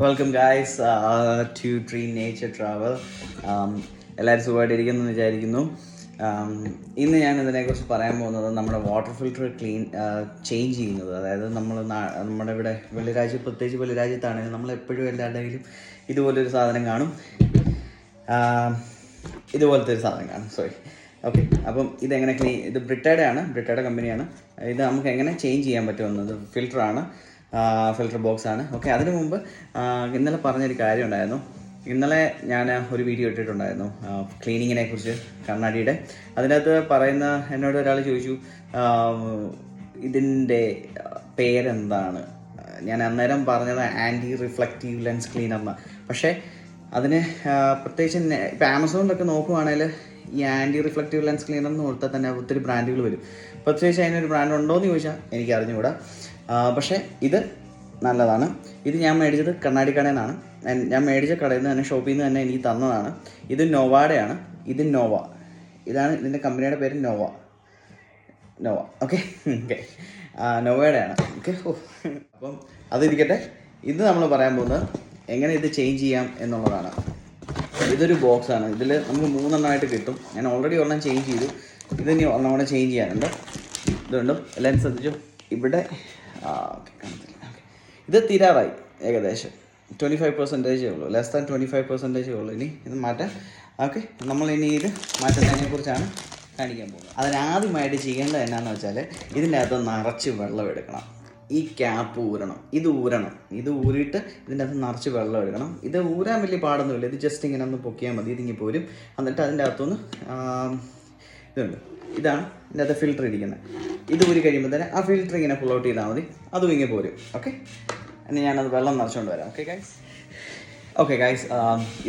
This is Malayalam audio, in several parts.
Welcome guys to Dream Nature Travel. എല്ലാവരും സുഖമായിട്ടിരിക്കുന്നു എന്ന് വിചാരിക്കുന്നു. ഇന്ന് ഞാൻ ഇതിനെക്കുറിച്ച് പറയാൻ പോകുന്നത് നമ്മുടെ വാട്ടർ ഫിൽറ്റർ ചേഞ്ച് ചെയ്യുന്നത്. അതായത് നമ്മുടെ ഇവിടെ വെള്ളിരാജ്യം, പ്രത്യേകിച്ച് വെള്ളിരാജ്യത്താണെങ്കിൽ നമ്മളെപ്പോഴും എല്ലാവരുടെയും ഇതുപോലൊരു സാധനം കാണും. സോറി. ഓക്കെ, അപ്പം ഇതെങ്ങനെ ഇത് ബ്രിട്ടയുടെ കമ്പനിയാണ്. ഇത് നമുക്ക് എങ്ങനെ ചേഞ്ച് ചെയ്യാൻ പറ്റുമെന്നത് ഫിൽറ്റർ ബോക്സ് ആണ്. ഓക്കെ, അതിനു മുമ്പ് ഇന്നലെ പറഞ്ഞൊരു കാര്യം ഉണ്ടായിരുന്നു. ഇന്നലെ ഞാൻ ഒരു വീഡിയോ ഇട്ടിട്ടുണ്ടായിരുന്നു ക്ലീനിങ്ങിനെ കുറിച്ച്, കണ്ണാടിയുടെ. അതിനകത്ത് എന്നോട് ഒരാൾ ചോദിച്ചു ഇതിൻ്റെ പേരെന്താണ്. ഞാൻ അന്നേരം പറഞ്ഞത് ആൻറ്റി റിഫ്ലക്റ്റീവ് ലെൻസ് ക്ലീനർ എന്നാണ്. പക്ഷേ അതിന് പ്രത്യേകിച്ച് ഇപ്പോൾ ആമസോണിലൊക്കെ നോക്കുവാണെങ്കിൽ ഈ ആൻറ്റി റിഫ്ലക്റ്റീവ് ലെൻസ് ക്ലീനർ എന്ന് കൊടുത്താൽ തന്നെ ഒത്തിരി ബ്രാൻഡുകൾ വരും. പ്രത്യേകിച്ച് അതിനൊരു ബ്രാൻഡ് ഉണ്ടോ എന്ന് ചോദിച്ചാൽ എനിക്ക് അറിഞ്ഞുകൂടാ. പക്ഷേ ഇത് നല്ലതാണ്. ഇത് ഞാൻ മേടിച്ചത് കണ്ണാടി കടയിൽ നിന്നാണ്. ഞാൻ മേടിച്ച കടയിൽ നിന്ന് തന്നെ, ഷോപ്പിൽ നിന്ന് തന്നെ എനിക്ക് തന്നതാണ്. ഇത് നോവയുടെയാണ്. ഇത് നോവ, ഇതാണ് ഇതിൻ്റെ കമ്പനിയുടെ പേര്, നോവ. ഓക്കെ, നോവയുടെയാണ്. ഓക്കെ, അപ്പം അതിരിക്കട്ടെ. ഇത് നമ്മൾ പറയാൻ പോകുന്നത് എങ്ങനെ ഇത് ചേഞ്ച് ചെയ്യാം എന്നുള്ളതാണ്. ഇതൊരു ബോക്സാണ്. ഇതിൽ നമുക്ക് 3 എണ്ണമായിട്ട് കിട്ടും. ഞാൻ ഓൾറെഡി ഒരെണ്ണം ചേഞ്ച് ചെയ്തു. ഇതിനി ഒരെണ്ണം കൂടെ ചേഞ്ച് ചെയ്യാനുണ്ട്. ഇതുകൊണ്ടും എല്ലാവരും ശ്രദ്ധിച്ചു. ഇവിടെ ഇത് തീരാറായി. ഏകദേശം 25% ഉള്ളൂ, ലെസ് ദാൻ 25% ഉള്ളൂ. ഇനി ഇത് മാറ്റാം. ഓക്കെ, നമ്മളിനി ഇത് മാറ്റുന്നതിനെ കുറിച്ചാണ് കാണിക്കാൻ പോകുന്നത്. അതിനാദ്യമായിട്ട് ചെയ്യേണ്ടത് എന്നാന്ന് വെച്ചാൽ ഇതിൻ്റെ അകത്ത് നിറച്ച് വെള്ളം എടുക്കണം. ഈ ക്യാപ്പ് ഊരണം. ഇത് ഊരിയിട്ട് ഇതിൻ്റെ അകത്ത് നിറച്ച് വെള്ളം എടുക്കണം. ഇത് ഊരാൻ വലിയ പാടൊന്നുമില്ല. ഇത് ജസ്റ്റ് ഇങ്ങനെ ഒന്ന് പൊക്കിയാൽ മതി. ഇതിങ്ങി പോരും. എന്നിട്ട് അതിൻ്റെ അകത്തുനിന്ന് ഇതാണ് ഇതിൻ്റെ അകത്ത് ഫിൽറ്റർ ഇരിക്കുന്നത്. ഇത് ഊരി കഴിയുമ്പോൾ തന്നെ ആ ഫിൽറ്റർ ഇങ്ങനെ പുൾ ഔട്ട് ചെയ്താൽ മതി. അതും ഇങ്ങനെ പോരും. ഓക്കെ, ഇനി ഞാനത് വെള്ളം നിറച്ചുകൊണ്ട് വരാം. ഓക്കെ ഗൈസ്,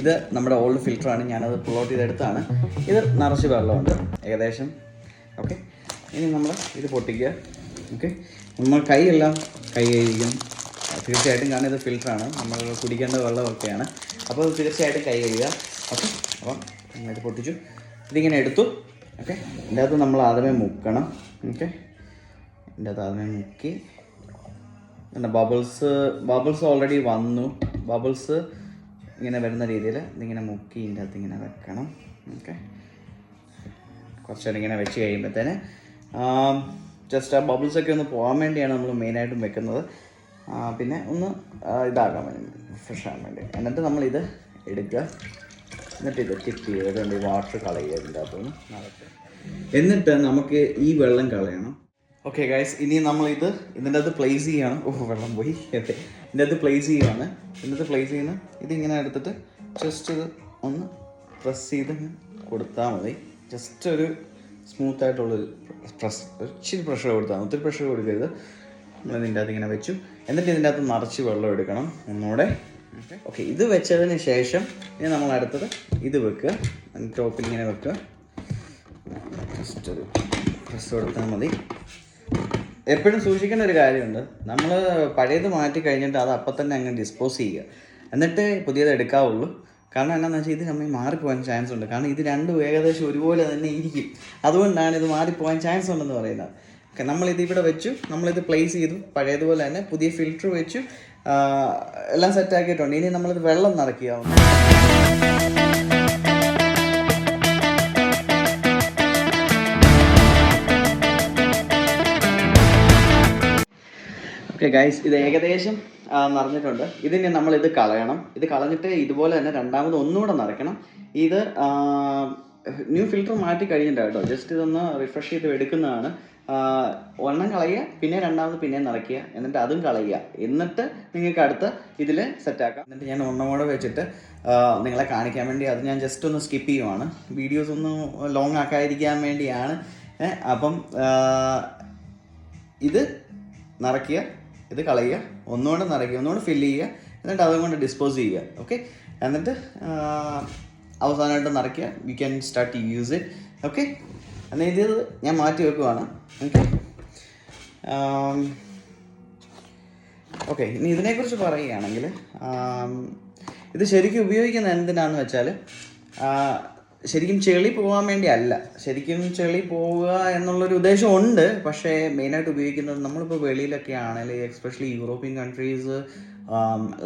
ഇത് നമ്മുടെ ഓൾഡ് ഫിൽറ്ററാണ്. ഞാനത് പുൾ ഔട്ട് ചെയ്തെടുത്താണ്. ഇത് നിറച്ച് വെള്ളമുണ്ട് ഏകദേശം. ഓക്കെ, ഇനി നമ്മൾ ഇത് പൊട്ടിക്കുക. ഓക്കെ, നമ്മൾ കൈ കഴുകും തീർച്ചയായിട്ടും, കാരണം ഇത് ഫിൽറ്ററാണ്, നമ്മൾ കുടിക്കേണ്ട വെള്ളമൊക്കെയാണ്. അപ്പോൾ തീർച്ചയായിട്ടും കൈ കഴുകുക. ഓക്കെ, അപ്പം ഇത് പൊട്ടിച്ചു. ഇതിങ്ങനെ എടുത്തു. ഓക്കെ, ഇതിൻ്റെ അകത്ത് നമ്മൾ ആദ്യമേ മുക്കണം. ഓക്കെ, ഇതിൻ്റെ അകത്ത് ആദ്യമേ മുക്കി. പിന്നെ ബബിൾസ് ഓൾറെഡി വന്നു. ബബിൾസ് ഇങ്ങനെ വരുന്ന രീതിയിൽ ഇതിങ്ങനെ മുക്കി ഇതിൻ്റെ അകത്ത് ഇങ്ങനെ വെക്കണം. ഓക്കെ, കുറച്ചേരം ഇങ്ങനെ വെച്ച് കഴിയുമ്പോഴത്തേന് ജസ്റ്റ് ആ ബബിൾസൊക്കെ ഒന്ന് പോകാൻ വേണ്ടിയാണ് നമ്മൾ മെയിനായിട്ടും വെക്കുന്നത്. പിന്നെ ഒന്ന് ഇതാക്കാൻ വേണ്ടി, ഫ്രഷ് ആകാൻ വേണ്ടി. എന്നിട്ട് നമ്മളിത് എടുക്കുക. എന്നിട്ട് ഇത് ടിപ്പ് ചെയ്തുകൊണ്ട് ഈ വാട്ടർ കളയുക ഇതിൻ്റെ അകത്തുനിന്ന് നടക്കുക. എന്നിട്ട് നമുക്ക് ഈ വെള്ളം കളയണം. ഓക്കെ ഗൈസ്, ഇനി നമ്മളിത് ഇതിൻ്റെ അകത്ത് പ്ലേസ് ചെയ്യുകയാണ്. വെള്ളം പോയി. ഓക്കെ, ഇതിൻ്റെ അകത്ത് പ്ലേസ് ചെയ്യുകയാണ്. ഇതിൻ്റെ പ്ലേസ് ചെയ്യുന്ന ഇതിങ്ങനെ എടുത്തിട്ട് ജസ്റ്റ് ഇത് ഒന്ന് പ്രസ് ചെയ്ത് കൊടുത്താൽ മതി. ജസ്റ്റ് ഒരു സ്മൂത്തായിട്ടുള്ളൊരു ഇച്ചിരി പ്രഷർ കൊടുത്താൽ മതി. ഒത്തിരി പ്രഷർ കൊടുക്കരുത്. നമ്മളിതിൻ്റെ അകത്ത് ഇങ്ങനെ വെച്ചു. എന്നിട്ട് ഇതിൻ്റെ അകത്ത് നിറച്ച് വെള്ളം എടുക്കണം ഒന്നുകൂടെ. ഓക്കെ, ഇത് വെച്ചതിന് ശേഷം ഇനി നമ്മൾ അടുത്തത് ഇത് വെക്കുക. ടോപ്പിൽ ഇങ്ങനെ വെക്കുക. ജസ്റ്റ് ഒരു പ്രസ് കൊടുത്താൽ മതി. എപ്പോഴും സൂക്ഷിക്കേണ്ട ഒരു കാര്യമുണ്ട്. നമ്മൾ പഴയത് മാറ്റി കഴിഞ്ഞിട്ട് അത് അപ്പം തന്നെ അങ്ങ് ഡിസ്പോസ് ചെയ്യുക. എന്നിട്ട് പുതിയത് എടുക്കാവുള്ളൂ. കാരണം എന്താണെന്ന് വെച്ചാൽ ഇത് നമ്മൾ മാറിപ്പോകാൻ ചാൻസ് ഉണ്ട്. കാരണം ഇത് രണ്ടും ഏകദേശം ഒരുപോലെ തന്നെ ഇരിക്കും. അതുകൊണ്ടാണ് ഇത് മാറിപ്പോകാൻ ചാൻസ് ഉണ്ടെന്ന് പറയുന്നത്. ഓക്കെ, നമ്മളിത് ഇവിടെ വെച്ചു, നമ്മളിത് പ്ലേസ് ചെയ്തു. പഴയതുപോലെ തന്നെ പുതിയ ഫിൽറ്റർ വെച്ചു, എല്ലാം സെറ്റാക്കിയിട്ടുണ്ട്. ഇനി നമ്മളിത് വെള്ളം നിറയ്ക്കുക. ഓക്കെ ഗൈസ്, ഇത് ഏകദേശം നിറഞ്ഞിട്ടുണ്ട്. ഇതിന് നമ്മളിത് കളയണം. ഇത് കളഞ്ഞിട്ട് ഇതുപോലെ തന്നെ രണ്ടാമത് ഒന്നുകൂടെ നിറയ്ക്കണം. ഇത് ന്യൂ ഫിൽറ്റർ മാറ്റി കഴിഞ്ഞിട്ട് കേട്ടോ, ജസ്റ്റ് ഇതൊന്ന് റിഫ്രഷ് ചെയ്ത് എടുക്കുന്നതാണ്. ഒരെണ്ണം കളയുക, പിന്നെ രണ്ടാമത് പിന്നെ നിറയ്ക്കുക, എന്നിട്ട് അതും കളയുക. എന്നിട്ട് നിങ്ങൾക്ക് അടുത്ത ഇതിൽ സെറ്റാക്കാം. എന്നിട്ട് ഞാൻ ഒന്നും കൂടെ വെച്ചിട്ട് നിങ്ങളെ കാണിക്കാൻ വേണ്ടി അത് ഞാൻ ജസ്റ്റ് ഒന്ന് സ്കിപ്പ് ചെയ്യുവാണ്. വീഡിയോസ് ഒന്നും ലോങ് ആക്കാതിരിക്കാൻ വേണ്ടിയാണ്. അപ്പം ഇത് നിറയ്ക്കുക, ഇത് കളയുക, ഒന്നുകൂടെ നിറയ്ക്കുക, ഒന്നുകൂടെ ഫില്ല് ചെയ്യുക, എന്നിട്ട് അതുകൊണ്ട് ഡിസ്പോസ് ചെയ്യുക. ഓക്കെ, എന്നിട്ട് അവസാനമായിട്ട് നിറയ്ക്കുക. You can start to use it. Okay, എന്നാൽ ഇത് ഞാൻ മാറ്റി വെക്കുവാണ്. ഓക്കെ, ഇനി ഇതിനെക്കുറിച്ച് പറയുകയാണെങ്കിൽ ഇത് ശരിക്കും ഉപയോഗിക്കുന്നത് എന്തിനാന്ന് വെച്ചാൽ ശരിക്കും ചെളി പോകാൻ വേണ്ടി അല്ല. ശരിക്കും ചെളി പോവുക എന്നുള്ളൊരു ഉദ്ദേശമുണ്ട്. പക്ഷേ മെയിനായിട്ട് ഉപയോഗിക്കുന്നത് നമ്മളിപ്പോൾ വെളിയിലൊക്കെ ആണെങ്കിൽ, especially European countries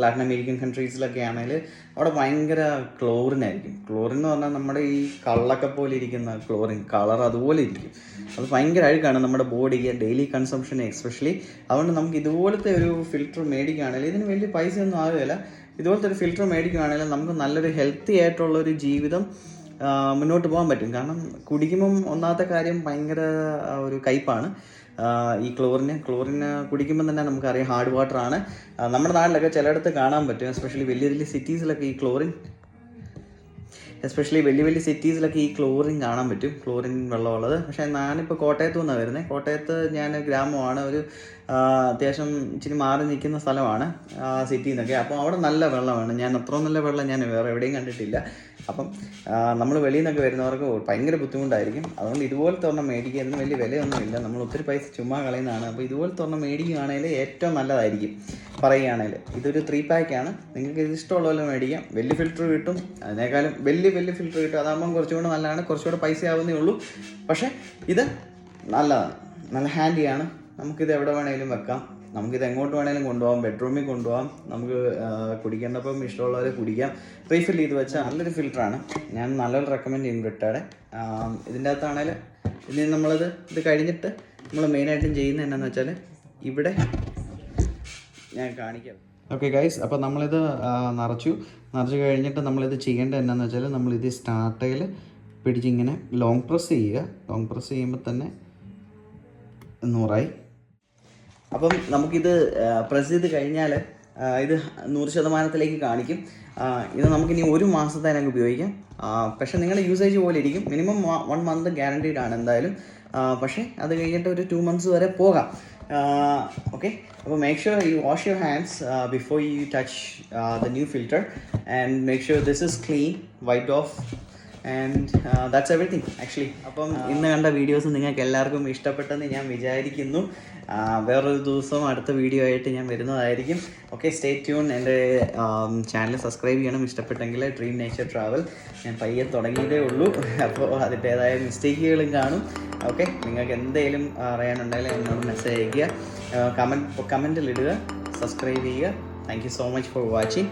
Latin American കൺട്രീസിലൊക്കെ ആണെങ്കിൽ അവിടെ ഭയങ്കര ക്ലോറിനായിരിക്കും. ക്ലോറിൻ എന്ന് പറഞ്ഞാൽ നമ്മുടെ ഈ കള്ളൊക്കെ പോലെ ഇരിക്കുന്ന ക്ലോറിൻ കളർ അതുപോലെ ഇരിക്കും. അത് ഭയങ്കര അഴുക്കാണ് നമ്മുടെ ബോഡിക്ക്, ഡെയിലി കൺസംഷന് എക്സ്പെഷ്യലി. അതുകൊണ്ട് നമുക്ക് ഇതുപോലത്തെ ഒരു ഫിൽറ്റർ മേടിക്കുകയാണെങ്കിൽ ഇതിന് വലിയ പൈസയൊന്നും ആകുകയില്ല. ഇതുപോലത്തെ ഒരു ഫിൽറ്റർ മേടിക്കുകയാണെങ്കിൽ നമുക്ക് നല്ലൊരു ഹെൽത്തി ആയിട്ടുള്ളൊരു ജീവിതം മുന്നോട്ട് പോകാൻ പറ്റും. കാരണം കുടിക്കുമ്പം ഒന്നാമത്തെ കാര്യം ഭയങ്കര ഒരു കയ്പ്പാണ്. ഈ ക്ലോറിന് കുടിക്കുമ്പോൾ തന്നെ നമുക്കറിയാം ഹാർഡ് വാട്ടറാണ്. നമ്മുടെ നാട്ടിലൊക്കെ ചിലയിടത്ത് കാണാൻ പറ്റും, എസ്പെഷ്യലി വലിയ വലിയ സിറ്റീസിലൊക്കെ ഈ ക്ലോറിൻ കാണാൻ പറ്റും, ക്ലോറിൻ വെള്ളമുള്ളത്. പക്ഷേ ഞാനിപ്പോൾ കോട്ടയത്തു നിന്നാണ് വരുന്നത്. കോട്ടയത്ത് ഞാൻ ഗ്രാമമാണ്, ഒരു അത്യാവശ്യം ഇച്ചിരി മാറി നിൽക്കുന്ന സ്ഥലമാണ് സിറ്റിയിൽ നിന്നൊക്കെ. അപ്പോൾ അവിടെ നല്ല വെള്ളമാണ്. ഞാൻ അത്രയും നല്ല വെള്ളം ഞാൻ വേറെ എവിടെയും കണ്ടിട്ടില്ല. അപ്പം നമ്മൾ വെളിയിൽ നിന്നൊക്കെ വരുന്നവർക്ക് ഭയങ്കര ബുദ്ധിമുട്ടായിരിക്കും. അതുകൊണ്ട് ഇതുപോലത്തെ ഒരെണ്ണം മേടിക്കുക, എന്ന് വലിയ വിലയൊന്നുമില്ല, നമ്മൾ ഒത്തിരി പൈസ ചുമ്മാ കളയുന്നതാണ്. അപ്പോൾ ഇതുപോലത്തെ ഒരെണ്ണം മേടിക്കുകയാണെങ്കിൽ ഏറ്റവും നല്ലതായിരിക്കും പറയുകയാണെങ്കിൽ. ഇതൊരു 3 പാക്കാണ്. നിങ്ങൾക്ക് ഇത് ഇഷ്ടമുള്ളപോലെ മേടിക്കാം. വലിയ ഫിൽറ്റർ കിട്ടും, അതിനേക്കാളും വലിയ ഫിൽറ്റർ കിട്ടും. അതാകുമ്പം കുറച്ചുകൂടെ നല്ലതാണ്, കുറച്ചുകൂടെ പൈസ ആവുന്നേ ഉള്ളൂ. പക്ഷേ ഇത് നല്ലതാണ്, നല്ല ഹാൻഡിയാണ്. നമുക്കിത് എവിടെ വേണമെങ്കിലും വെക്കാം, നമുക്കിത് എങ്ങോട്ട് വേണമെങ്കിലും കൊണ്ടുപോകാം, ബെഡ്റൂമിൽ കൊണ്ടുപോകാം, നമുക്ക് കുടിക്കേണ്ടപ്പം ഇഷ്ടമുള്ളവരെ കുടിക്കാം. റീഫിൽ ചെയ്ത് വെച്ചാൽ നല്ലൊരു ഫിൽറ്ററാണ്. ഞാൻ നല്ലൊരു റെക്കമെൻഡ് ചെയ്യും ബ്രിട്ടയുടെ. ഇതിൻ്റെ അകത്താണെങ്കിൽ ഇനി ഇത് കഴിഞ്ഞിട്ട് നമ്മൾ മെയിനായിട്ടും ചെയ്യുന്നത് എന്നാന്ന് വെച്ചാൽ ഇവിടെ ഞാൻ കാണിക്കാം. ഓക്കെ ഗൈസ്, അപ്പോൾ നമ്മളിത് നിറച്ചു കഴിഞ്ഞിട്ട് നമ്മളിത് ചെയ്യേണ്ടത് എന്നാന്ന് വെച്ചാൽ നമ്മളിത് സ്റ്റാർട്ടയിൽ പിടിച്ചിങ്ങനെ ലോങ് പ്രസ് ചെയ്യുക. ലോങ് പ്രസ് ചെയ്യുമ്പോൾ തന്നെ 100 അപ്പം നമുക്കിത് പ്രസ് ചെയ്ത് കഴിഞ്ഞാൽ ഇത് 100% കാണിക്കും. ഇത് നമുക്കിനി 1 മാസത്തേനൊക്കെ ഉപയോഗിക്കാം. പക്ഷേ നിങ്ങളുടെ യൂസേജ് പോലെ ഇരിക്കും. മിനിമം 1 മന്ത് ഗ്യാരണ്ടീഡ് ആണ് എന്തായാലും. പക്ഷേ അത് കഴിഞ്ഞിട്ട് ഒരു 2 മന്ത്സ് വരെ പോകാം. ഓക്കെ, അപ്പോൾ make sure U wash your hands before you touch the new filter and make sure this is clean, wiped of and that's everything actually. അപ്പം ഇന്ന് കണ്ട വീഡിയോസ് നിങ്ങൾക്ക് എല്ലാവർക്കും ഇഷ്ടപ്പെട്ടെന്ന് ഞാൻ വിചാരിക്കുന്നു. വേറൊരു ദിവസം അടുത്ത വീഡിയോ ആയിട്ട് ഞാൻ വരുന്നതായിരിക്കും. Okay, stay tune. എൻ്റെ ചാനൽ സബ്സ്ക്രൈബ് ചെയ്യണം ഇഷ്ടപ്പെട്ടെങ്കിൽ. ഡ്രീം നേച്ചർ ട്രാവൽ ഞാൻ പയ്യെ തുടങ്ങിയതേ ഉള്ളൂ, അപ്പോൾ അതിൻ്റേതായ മിസ്റ്റേക്കുകളും കാണും. ഓക്കെ, നിങ്ങൾക്ക് എന്തെങ്കിലും അറിയാനുണ്ടെങ്കിൽ എന്നോട് മെസ്സേജ് അയയ്ക്കുക, കമൻറ്റിൽ ഇടുക, സബ്സ്ക്രൈബ് ചെയ്യുക. Thank you so much for watching.